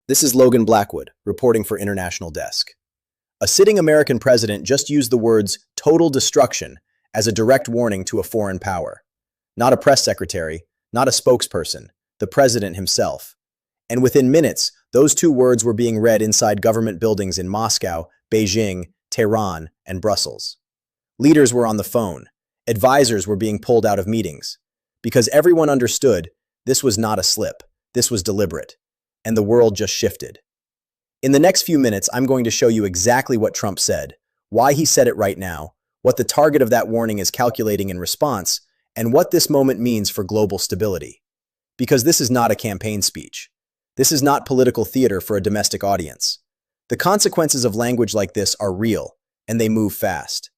This is Logan Blackwood, reporting for International Desk. A sitting American president just used the words total destruction as a direct warning to a foreign power. Not a press secretary, not a spokesperson, the president himself. And within minutes, those two words were being read inside government buildings in Moscow, Beijing, Tehran, and Brussels. Leaders were on the phone. Advisors were being pulled out of meetings. Because everyone understood this was not a slip, this was deliberate. And the world just shifted. In the next few minutes, I'm going to show you exactly what Trump said, why he said it right now, what the target of that warning is calculating in response, and what this moment means for global stability. Because this is not a campaign speech. This is not political theater for a domestic audience. The consequences of language like this are real, and they move fast.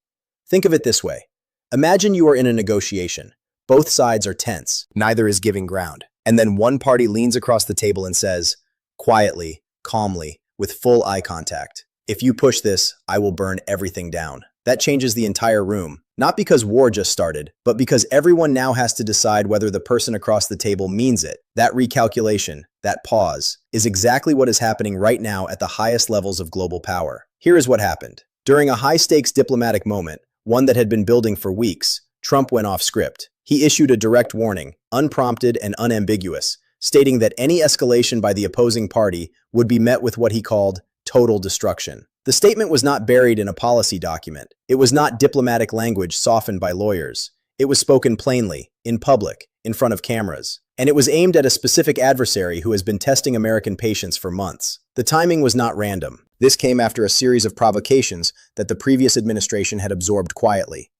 Think of it this way. Imagine you are in a negotiation. Both sides are tense. Neither is giving ground. And then one party leans across the table and says, quietly, calmly, with full eye contact, "If you push this, I will burn everything down." That changes the entire room, not because war just started, but because everyone now has to decide whether the person across the table means it. That recalculation, that pause, is exactly what is happening right now at the highest levels of global power. Here is what happened. During a high-stakes diplomatic moment, one that had been building for weeks, Trump went off script. He issued a direct warning, unprompted and unambiguous, stating that any escalation by the opposing party would be met with what he called total destruction. The statement was not buried in a policy document. It was not diplomatic language softened by lawyers. It was spoken plainly, in public, in front of cameras. And it was aimed at a specific adversary who has been testing American patience for months. The timing was not random. This came after a series of provocations that the previous administration had absorbed quietly.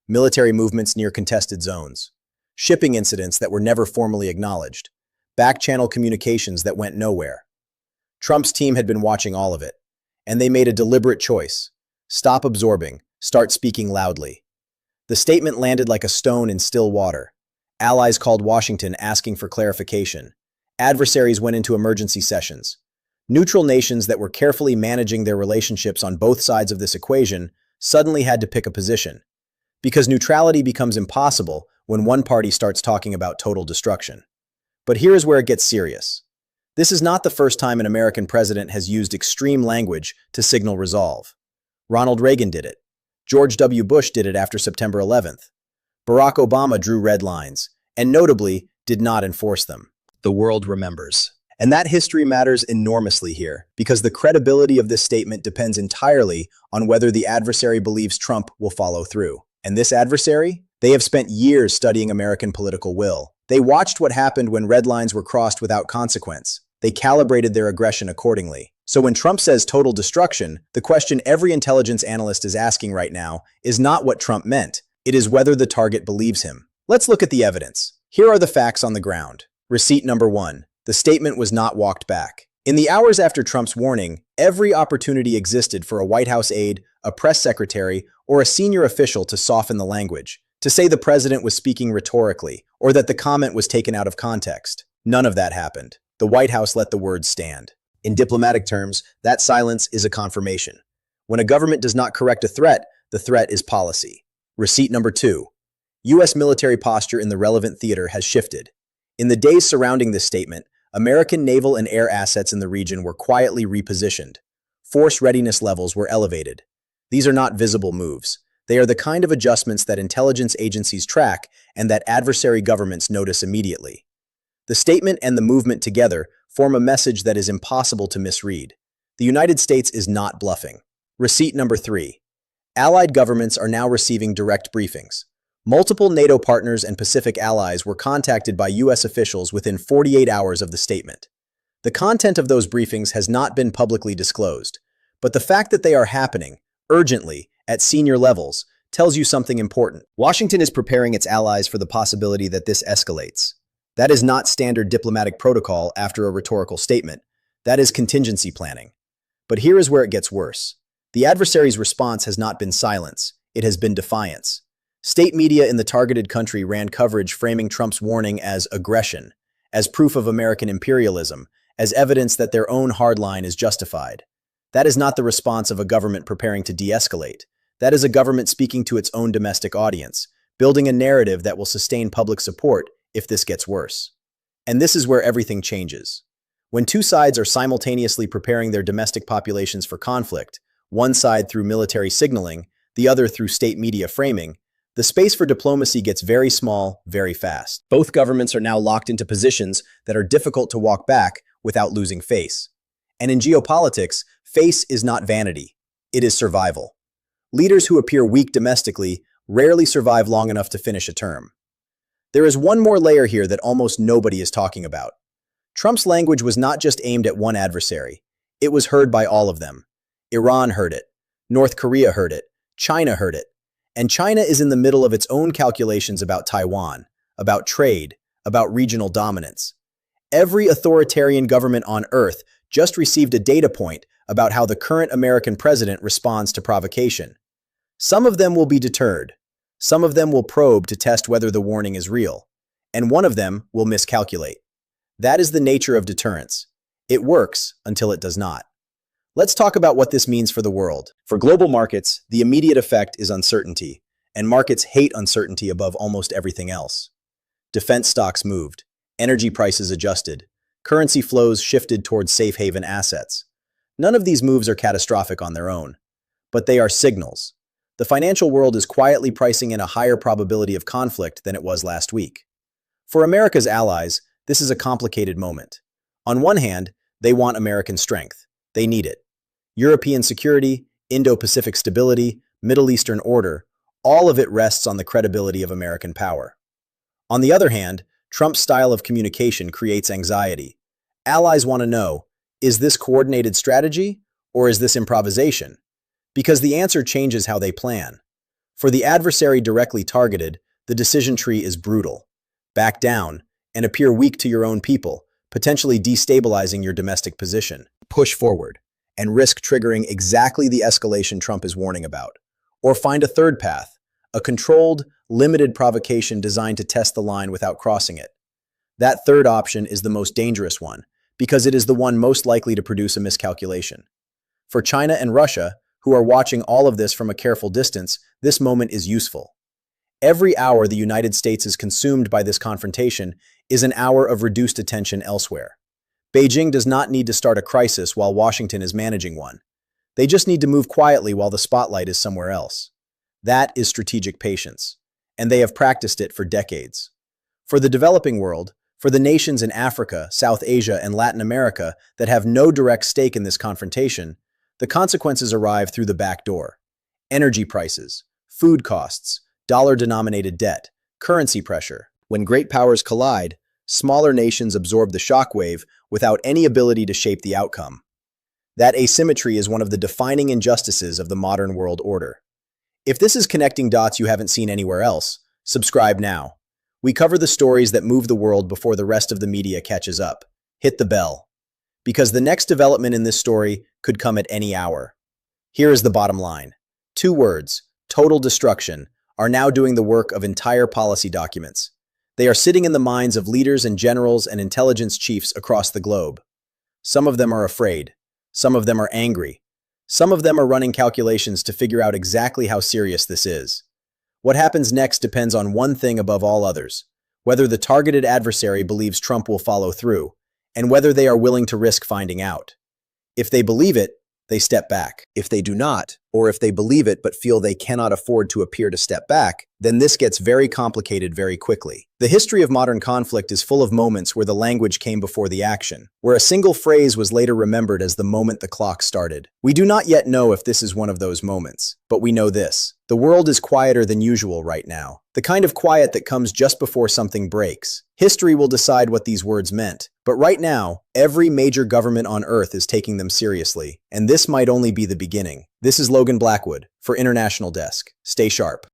Military movements near contested zones, shipping incidents that were never formally acknowledged, back-channel communications that went nowhere. Trump's team had been watching all of it, and they made a deliberate choice. Stop absorbing, start speaking loudly. The statement landed like a stone in still water. Allies called Washington asking for clarification. Adversaries went into emergency sessions. Neutral nations that were carefully managing their relationships on both sides of this equation suddenly had to pick a position. Because neutrality becomes impossible when one party starts talking about total destruction. But here is where it gets serious. This is not the first time an American president has used extreme language to signal resolve. Ronald Reagan did it. George W. Bush did it after September 11th. Barack Obama drew red lines, and notably, did not enforce them. The world remembers. And that history matters enormously here, because the credibility of this statement depends entirely on whether the adversary believes Trump will follow through. And this adversary? They have spent years studying American political will. They watched what happened when red lines were crossed without consequence. They calibrated their aggression accordingly. So when Trump says total destruction, the question every intelligence analyst is asking right now is not what Trump meant. It is whether the target believes him. Let's look at the evidence. Here are the facts on the ground. Receipt number 1. The statement was not walked back. In the hours after Trump's warning, every opportunity existed for a White House aide, a press secretary, or a senior official to soften the language, to say the president was speaking rhetorically, or that the comment was taken out of context. None of that happened. The White House let the words stand. In diplomatic terms, that silence is a confirmation. When a government does not correct a threat, the threat is policy. Receipt number 2. U.S. military posture in the relevant theater has shifted. In the days surrounding this statement, American naval and air assets in the region were quietly repositioned. Force readiness levels were elevated. These are not visible moves. They are the kind of adjustments that intelligence agencies track and that adversary governments notice immediately. The statement and the movement together form a message that is impossible to misread. The United States is not bluffing. Receipt number 3. Allied governments are now receiving direct briefings. Multiple NATO partners and Pacific allies were contacted by U.S. officials within 48 hours of the statement. The content of those briefings has not been publicly disclosed, but the fact that they are happening, urgently, at senior levels, tells you something important. Washington is preparing its allies for the possibility that this escalates. That is not standard diplomatic protocol after a rhetorical statement. That is contingency planning. But here is where it gets worse. The adversary's response has not been silence. It has been defiance. State media in the targeted country ran coverage framing Trump's warning as aggression, as proof of American imperialism, as evidence that their own hardline is justified. That is not the response of a government preparing to de-escalate. That is a government speaking to its own domestic audience, building a narrative that will sustain public support if this gets worse. And this is where everything changes. When two sides are simultaneously preparing their domestic populations for conflict, one side through military signaling, the other through state media framing, the space for diplomacy gets very small, very fast. Both governments are now locked into positions that are difficult to walk back without losing face. And in geopolitics, face is not vanity. It is survival. Leaders who appear weak domestically rarely survive long enough to finish a term. There is one more layer here that almost nobody is talking about. Trump's language was not just aimed at one adversary. It was heard by all of them. Iran heard it. North Korea heard it. China heard it. And China is in the middle of its own calculations about Taiwan, about trade, about regional dominance. Every authoritarian government on Earth just received a data point about how the current American president responds to provocation. Some of them will be deterred. Some of them will probe to test whether the warning is real. And one of them will miscalculate. That is the nature of deterrence. It works until it does not. Let's talk about what this means for the world. For global markets, the immediate effect is uncertainty, and markets hate uncertainty above almost everything else. Defense stocks moved, energy prices adjusted, currency flows shifted towards safe haven assets. None of these moves are catastrophic on their own, but they are signals. The financial world is quietly pricing in a higher probability of conflict than it was last week. For America's allies, this is a complicated moment. On one hand, they want American strength. They need it. European security, Indo-Pacific stability, Middle Eastern order, all of it rests on the credibility of American power. On the other hand, Trump's style of communication creates anxiety. Allies want to know, is this coordinated strategy or is this improvisation? Because the answer changes how they plan. For the adversary directly targeted, the decision tree is brutal. Back down and appear weak to your own people, potentially destabilizing your domestic position. Push forward and risk triggering exactly the escalation Trump is warning about. Or find a third path, a controlled, limited provocation designed to test the line without crossing it. That third option is the most dangerous one, because it is the one most likely to produce a miscalculation. For China and Russia, who are watching all of this from a careful distance, this moment is useful. Every hour the United States is consumed by this confrontation is an hour of reduced attention elsewhere. Beijing does not need to start a crisis while Washington is managing one. They just need to move quietly while the spotlight is somewhere else. That is strategic patience, and they have practiced it for decades. For the developing world, for the nations in Africa, South Asia, and Latin America that have no direct stake in this confrontation, the consequences arrive through the back door. Energy prices, food costs, dollar-denominated debt, currency pressure. When great powers collide, smaller nations absorb the shockwave without any ability to shape the outcome. That asymmetry is one of the defining injustices of the modern world order. If this is connecting dots you haven't seen anywhere else, subscribe now. We cover the stories that move the world before the rest of the media catches up. Hit the bell. Because the next development in this story could come at any hour. Here is the bottom line. 2 words, total destruction, are now doing the work of entire policy documents. They are sitting in the minds of leaders and generals and intelligence chiefs across the globe. Some of them are afraid. Some of them are angry. Some of them are running calculations to figure out exactly how serious this is. What happens next depends on one thing above all others: whether the targeted adversary believes Trump will follow through, and whether they are willing to risk finding out. If they believe it, they step back. If they do not, or if they believe it but feel they cannot afford to appear to step back, then this gets very complicated very quickly. The history of modern conflict is full of moments where the language came before the action, where a single phrase was later remembered as the moment the clock started. We do not yet know if this is one of those moments, but we know this: the world is quieter than usual right now. The kind of quiet that comes just before something breaks. History will decide what these words meant, but right now, every major government on Earth is taking them seriously, and this might only be the beginning. This is Logan Blackwood for International Desk. Stay sharp.